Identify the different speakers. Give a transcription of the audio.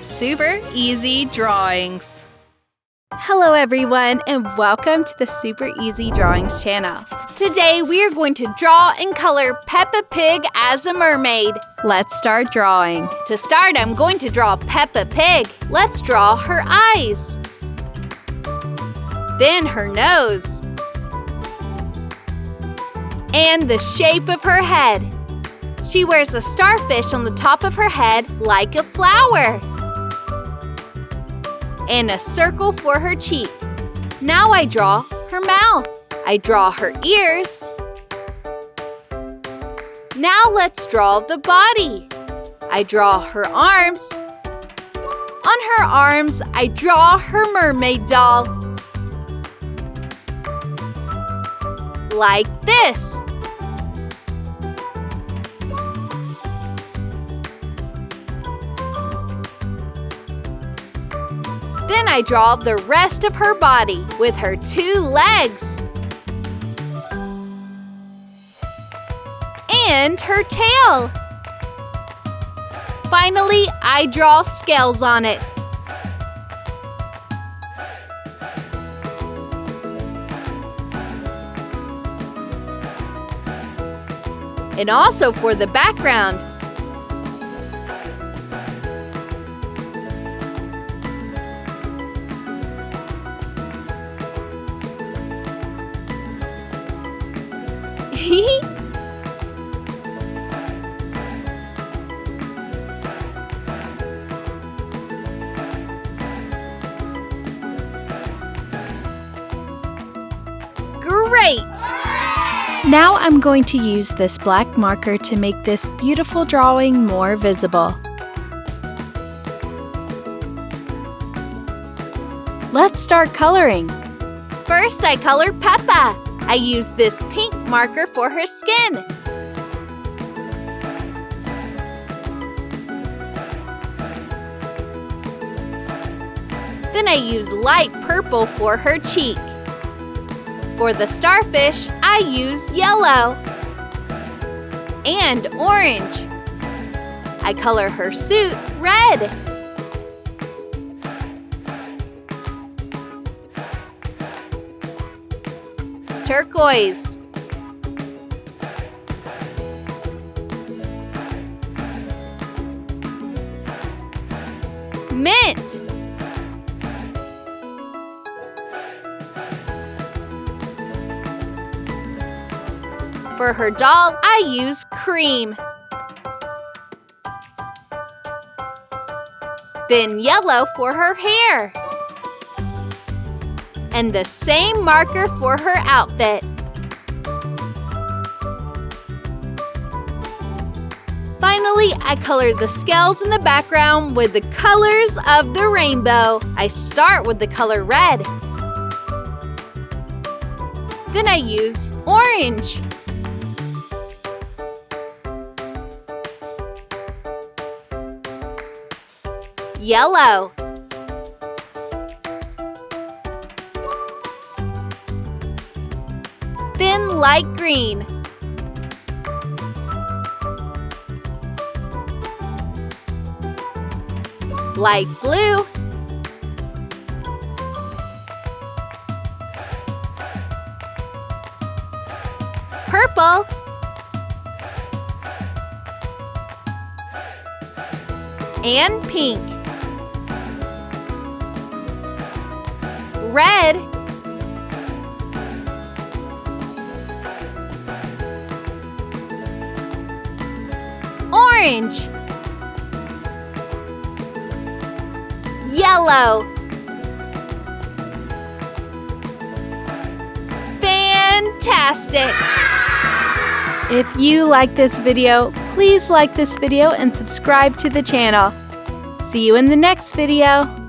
Speaker 1: Super easy drawings.
Speaker 2: Hello everyone and welcome to the Super Easy Drawings channel.
Speaker 1: Today we are going to draw and color Peppa Pig as a mermaid.
Speaker 2: Let's start drawing.
Speaker 1: To start, I'm going to draw Peppa Pig. Let's draw her eyes. Then her nose. And the shape of her head. She wears a starfish on the top of her head like a flower. And a circle for her cheek. Now I draw her mouth. I draw her ears. Now let's draw the body. I draw her arms. On her arms, I draw her mermaid doll. Like this. Then I draw the rest of her body with her 2 legs. And her tail. Finally, I draw scales on it. And also for the background. Great!
Speaker 2: Now I'm going to use this black marker to make this beautiful drawing more visible. Let's start coloring.
Speaker 1: First, I color Peppa. I use this pink marker for her skin. Then I use light purple for her cheek. For the starfish, I use yellow and orange. I color her suit red. Turquoise. Mint. For her doll, I use cream. Then yellow for her hair. And the same marker for her outfit. Finally, I color the scales in the background with the colors of the rainbow. I start with the color red. Then I use orange. Yellow. Then light green. Light blue. Purple. And pink. Red. Orange. Yellow. Fantastic!
Speaker 2: If you like this video, please like this video and subscribe to the channel. See you in the next video.